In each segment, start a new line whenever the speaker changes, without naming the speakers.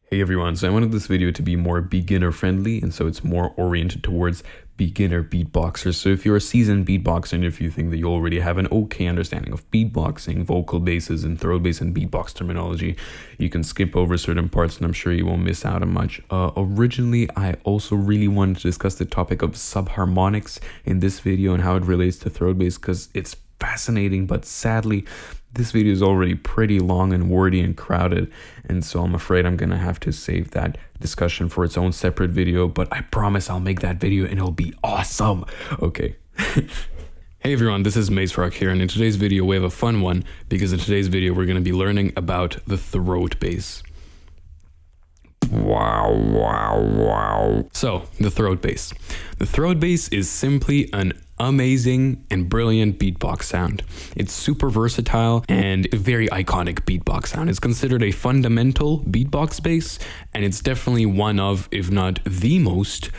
Hey everyone, so I wanted this video to be more beginner friendly, and so it's more oriented towards beginner beatboxers. So if you're a seasoned beatboxer and if you think that you already have an okay understanding of beatboxing, vocal bases and throat bass and beatbox terminology, you can skip over certain parts and I'm sure you won't miss out on much. Originally, I also really wanted to discuss the topic of subharmonics in this video and how it relates to throat bass because it's fascinating, but sadly, this video is already pretty long and wordy and crowded, and so I'm afraid I'm gonna have to save that discussion for its own separate video, but I promise I'll make that video and it'll be awesome. Okay. Hey everyone, this is Mace Rock here, and in today's video we have a fun one because in today's video we're gonna be learning about the throat bass. Wow. So, the throat bass. The throat bass is simply an amazing and brilliant beatbox sound. It's super versatile and a very iconic beatbox sound. It's considered a fundamental beatbox bass, and it's definitely one of, if not the most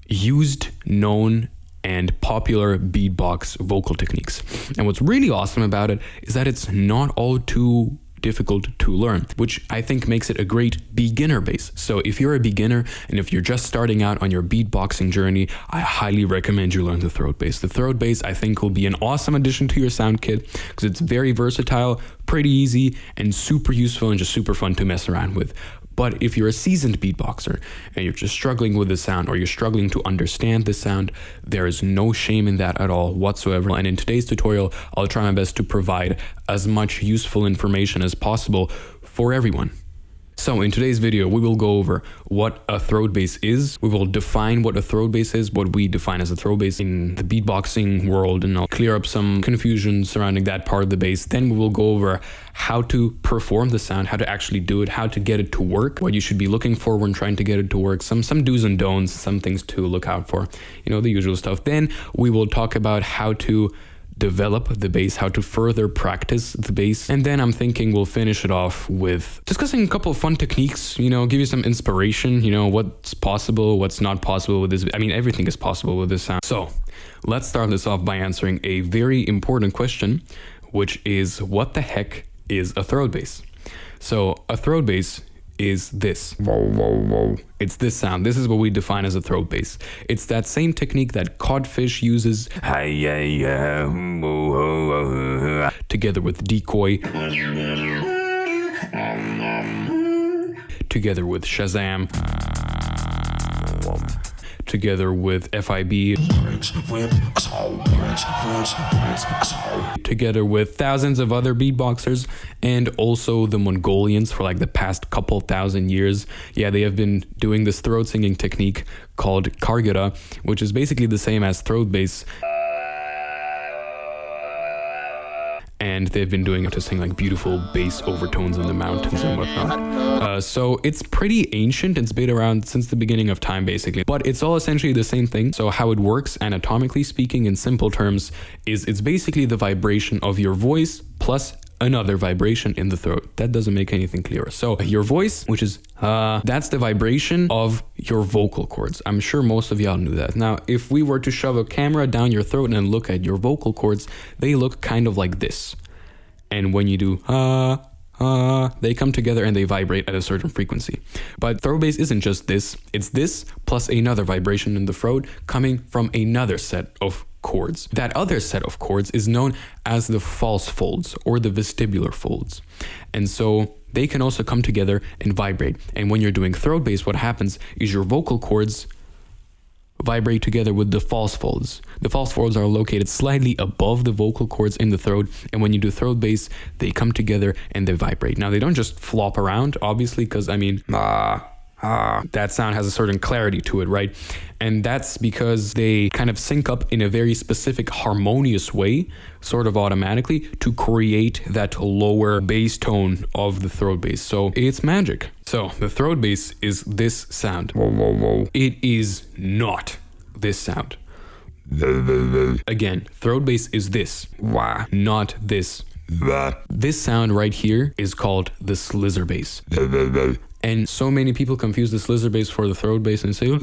used, known, and popular beatbox vocal techniques. And what's really awesome about it is that it's not all too difficult to learn, which I think makes it a great beginner bass. So if you're a beginner and if you're just starting out on your beatboxing journey, I highly recommend you learn the throat bass. The throat bass I think will be an awesome addition to your sound kit because it's very versatile, pretty easy, and super useful and just super fun to mess around with. But if you're a seasoned beatboxer and you're just struggling with the sound or you're struggling to understand the sound, there is no shame in that at all whatsoever. And in today's tutorial, I'll try my best to provide as much useful information as possible for everyone. So in today's video, we will go over what a throat bass is. We will define what a throat bass is, what we define as a throat bass in the beatboxing world, and I'll clear up some confusion surrounding that part of the bass. Then we will go over how to perform the sound, how to actually do it, how to get it to work, what you should be looking for when trying to get it to work, some do's and don'ts, some things to look out for, you know, the usual stuff. Then we will talk about how to develop the bass, how to further practice the bass, and then I'm thinking we'll finish it off with discussing a couple of fun techniques, you know, give you some inspiration, you know, what's possible, what's not possible with this. I mean, everything is possible with this sound. So let's start this off by answering a very important question, which is what the heck is a throat bass? So a throat bass is this. It's this sound. This is what we define as a throat bass. It's that same technique that codfish uses together with decoy, together with Shazam, together with FIB, together with thousands of other beatboxers, and also the Mongolians for like the past couple thousand years. Yeah, they have been doing this throat singing technique called kargara, which is basically the same as throat bass. And they've been doing it to sing like beautiful bass overtones in the mountains and whatnot. So it's pretty ancient. It's been around since the beginning of time, basically. But it's all essentially the same thing. So how it works, anatomically speaking, in simple terms, is it's basically the vibration of your voice plus another vibration in the throat. That doesn't make anything clearer. So your voice, which is that's the vibration of your vocal cords. I'm sure most of y'all knew that. Now, if we were to shove a camera down your throat and look at your vocal cords, they look kind of like this. And when you do they come together and they vibrate at a certain frequency. But throat bass isn't just this. It's this plus another vibration in the throat coming from another set of chords. That other set of chords is known as the false folds or the vestibular folds. And so they can also come together and vibrate. And when you're doing throat bass, what happens is your vocal cords vibrate together with the false folds. The false folds are located slightly above the vocal cords in the throat, and when you do throat bass, they come together and they vibrate. Now, they don't just flop around, obviously, because, I mean, that sound has a certain clarity to it, right? And that's because they kind of sync up in a very specific harmonious way, sort of automatically, to create that lower bass tone of the throat bass. So it's magic. So the throat bass is this sound. It is not this sound. Again, throat bass is this, not this. This sound right here is called the slizzer bass. And so many people confuse the slizzer bass for the throat bass and say,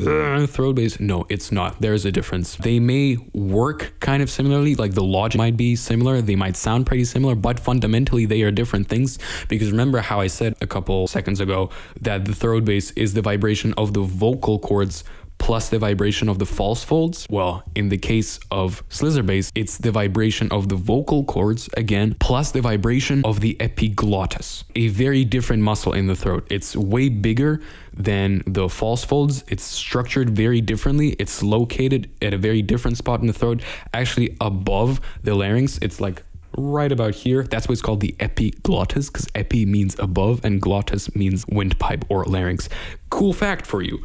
throat bass. No, it's not. There's a difference. They may work kind of similarly, like the logic might be similar, they might sound pretty similar, but fundamentally they are different things. Because remember how I said a couple seconds ago that the throat bass is the vibration of the vocal cords plus the vibration of the false folds? Well, in the case of slizzer bass, it's the vibration of the vocal cords again, plus the vibration of the epiglottis, a very different muscle in the throat. It's way bigger than the false folds. It's structured very differently. It's located at a very different spot in the throat, actually above the larynx. It's like right about here. That's why it's called the epiglottis, because epi means above and glottis means windpipe or larynx. Cool fact for you.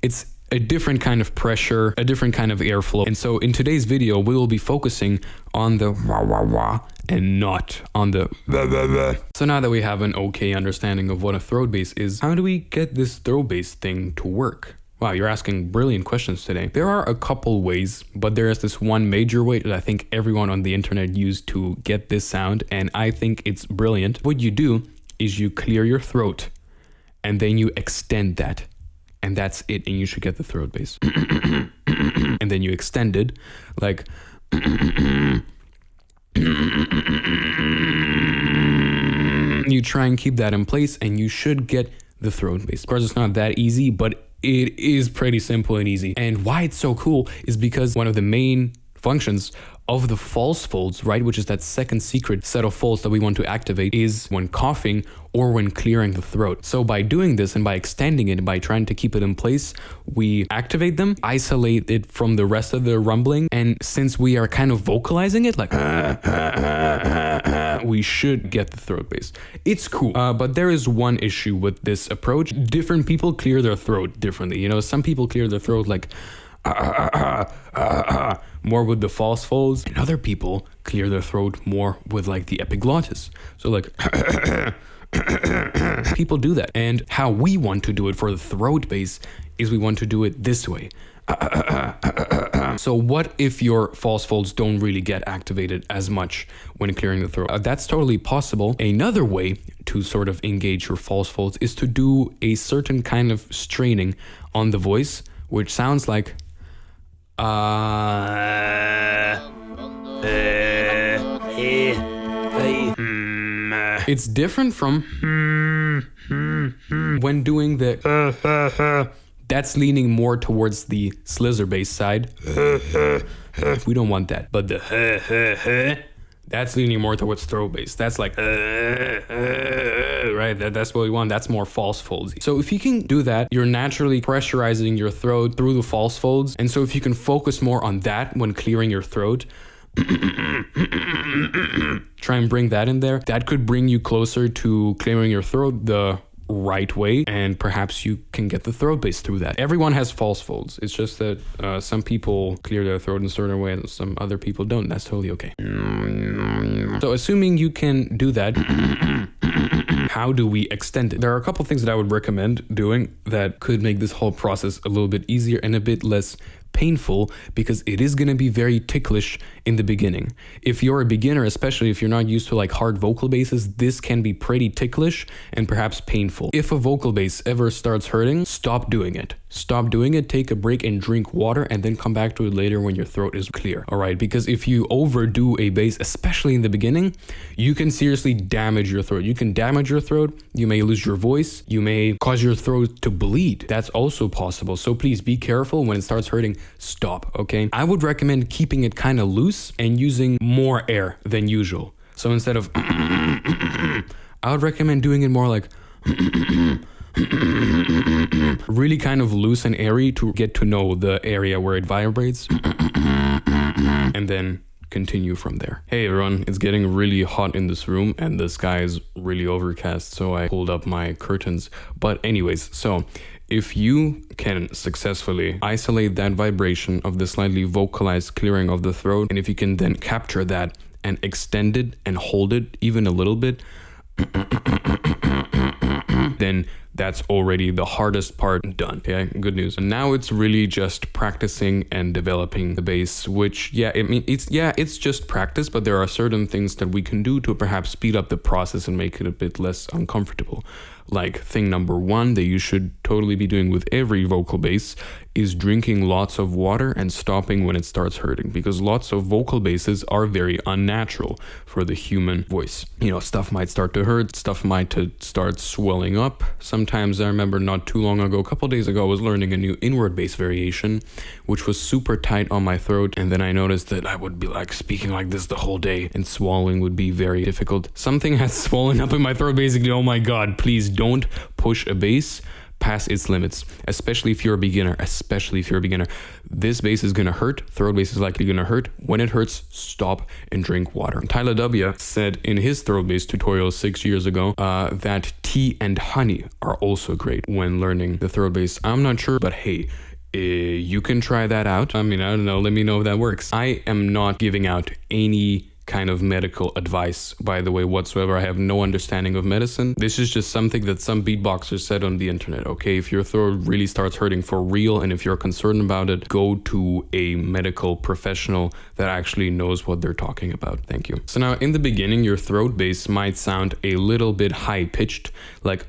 It's a different kind of pressure, a different kind of airflow. And so in today's video, we will be focusing on the wah wah wah and not on the blah blah blah. So now that we have an okay understanding of what a throat bass is, how do we get this throat bass thing to work? Wow, you're asking brilliant questions today. There are a couple ways, but there is this one major way that I think everyone on the internet used to get this sound, and I think it's brilliant. What you do is you clear your throat, and then you extend that. And that's it, and you should get the throat bass. And then you extend it like you try and keep that in place, and you should get the throat bass. Of course, it's not that easy, but it is pretty simple and easy. And why it's so cool is because one of the main functions of the false folds, right, which is that second secret set of folds that we want to activate, is when coughing or when clearing the throat. So by doing this and by extending it, by trying to keep it in place, we activate them, isolate it from the rest of the rumbling, and since we are kind of vocalizing it, like we should get the throat bass. It's cool, but there is one issue with this approach. Different people clear their throat differently. You know, some people clear their throat like more with the false folds, and other people clear their throat more with like the epiglottis. So like people do that, and how we want to do it for the throat bass is we want to do it this way. So what if your false folds don't really get activated as much when clearing the throat? That's totally possible. Another way to sort of engage your false folds is to do a certain kind of straining on the voice, which sounds like it's different from when doing the that's leaning more towards the slizzer bass side. We don't want that. But the that's leaning more towards throat bass. That's like right? That's what we want. That's more false folds. So if you can do that, you're naturally pressurizing your throat through the false folds. And so if you can focus more on that when clearing your throat, try and bring that in there. That could bring you closer to clearing your throat the right way, and perhaps you can get the throat bass through that. Everyone has false folds. It's just that some people clear their throat in a certain way and some other people don't. That's totally okay. So assuming you can do that, how do we extend it? There are a couple things that I would recommend doing that could make this whole process a little bit easier and a bit less painful, because it is going to be very ticklish in the beginning. If you're a beginner, especially if you're not used to like hard vocal basses, this can be pretty ticklish and perhaps painful. If a vocal bass ever starts hurting, stop doing it. Stop doing it, take a break and drink water, and then come back to it later when your throat is clear. All right, because if you overdo a bass, especially in the beginning, you can seriously damage your throat. You can damage your throat, you may lose your voice, you may cause your throat to bleed. That's also possible. So please be careful. When it starts hurting, stop, okay? I would recommend keeping it kind of loose and using more air than usual. So instead of I would recommend doing it more like really kind of loose and airy to get to know the area where it vibrates, and then continue from there. Hey everyone, it's getting really hot in this room and the sky is really overcast, so I pulled up my curtains. But anyways, so if you can successfully isolate that vibration of the slightly vocalized clearing of the throat, and if you can then capture that and extend it and hold it even a little bit, then that's already the hardest part done. Okay, good news. And now it's really just practicing and developing the bass, which it's just practice, but there are certain things that we can do to perhaps speed up the process and make it a bit less uncomfortable. like thing number one that you should totally be doing with every vocal bass is drinking lots of water and stopping when it starts hurting, because lots of vocal basses are very unnatural for the human voice. You know, stuff might start to hurt, stuff might start swelling up. Sometimes I remember not too long ago, a couple days ago, I was learning a new inward bass variation, which was super tight on my throat, and then I noticed that I would be like speaking like this the whole day, and swallowing would be very difficult. Something has swollen up in my throat basically. Oh my god, please don't push a bass past its limits, especially if you're a beginner. This bass is gonna hurt. Throat bass is likely gonna hurt. When it hurts, stop and drink water. Tyler W said in his throat bass tutorial 6 years ago that tea and honey are also great when learning the throat bass. I'm not sure, but hey, you can try that out. I mean, I don't know, let me know if that works. I am not giving out any kind of medical advice, by the way, whatsoever. I have no understanding of medicine. This is just something that some beatboxers said on the internet, okay? If your throat really starts hurting for real, and if you're concerned about it, go to a medical professional that actually knows what they're talking about. Thank you. So now, in the beginning, your throat bass might sound a little bit high-pitched, like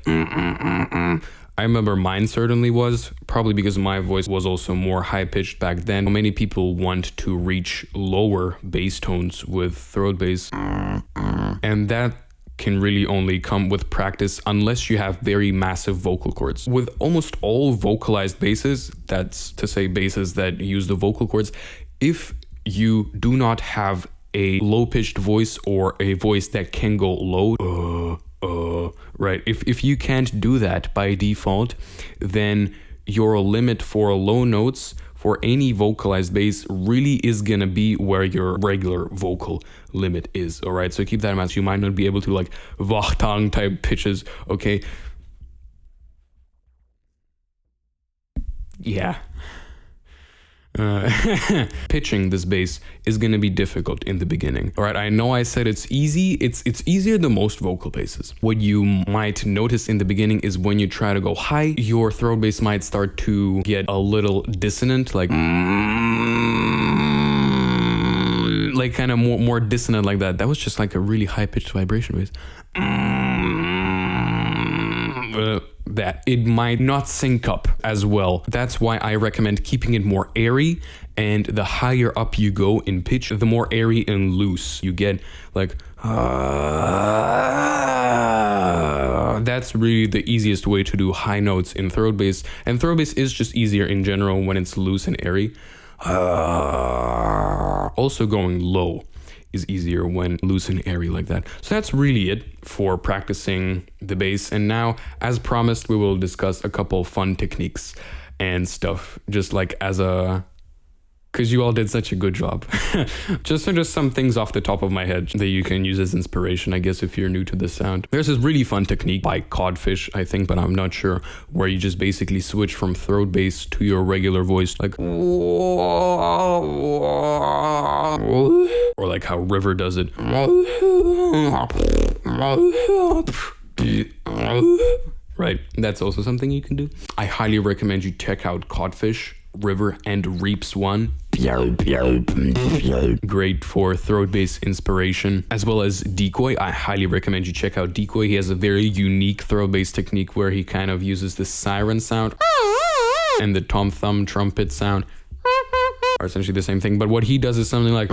I remember mine certainly was, probably because my voice was also more high-pitched back then. Many people want to reach lower bass tones with throat bass, and that can really only come with practice unless you have very massive vocal cords. With almost all vocalized basses, that's to say basses that use the vocal cords, if you do not have a low-pitched voice or a voice that can go low, right? If you can't do that by default, then your limit for low notes for any vocalized bass really is gonna be where your regular vocal limit is, all right? So keep that in mind. So you might not be able to like Wachtang type pitches, okay? Yeah. Pitching this bass is gonna be difficult in the beginning. All right, I know I said it's easy. It's easier than most vocal basses. What you might notice in the beginning is when you try to go high, your throat bass might start to get a little dissonant, like kind of more dissonant like that. That was just like a really high pitched vibration bass. That it might not sync up as well. That's why I recommend keeping it more airy, and the higher up you go in pitch, the more airy and loose you get. Like that's really the easiest way to do high notes in throat bass, and throat bass is just easier in general when it's loose and airy. Also going low is easier when loose and airy like that. So that's really it for practicing the bass. And now, as promised, we will discuss a couple fun techniques and stuff, just like as a... because you all did such a good job. just some things off the top of my head that you can use as inspiration, I guess, if you're new to this sound. There's this really fun technique by Codfish, I think, but I'm not sure, where you just basically switch from throat bass to your regular voice, like... or like how River does it. Right, that's also something you can do. I highly recommend you check out Codfish, River, and Reaps 1. Great for throat bass inspiration, as well as Decoy. I highly recommend you check out Decoy. He has a very unique throat bass technique where he kind of uses the siren sound and the tom thumb trumpet sound are essentially the same thing, but what he does is something like,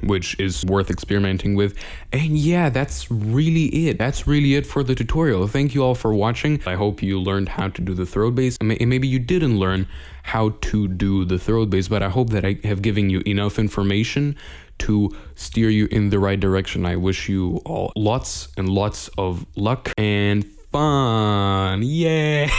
which is worth experimenting with. And yeah, that's really it. That's really it for the tutorial. Thank you all for watching. I hope you learned how to do the throat bass. And maybe you didn't learn how to do the throat bass, but I hope that I have given you enough information to steer you in the right direction. I wish you all lots and lots of luck and fun. Yay!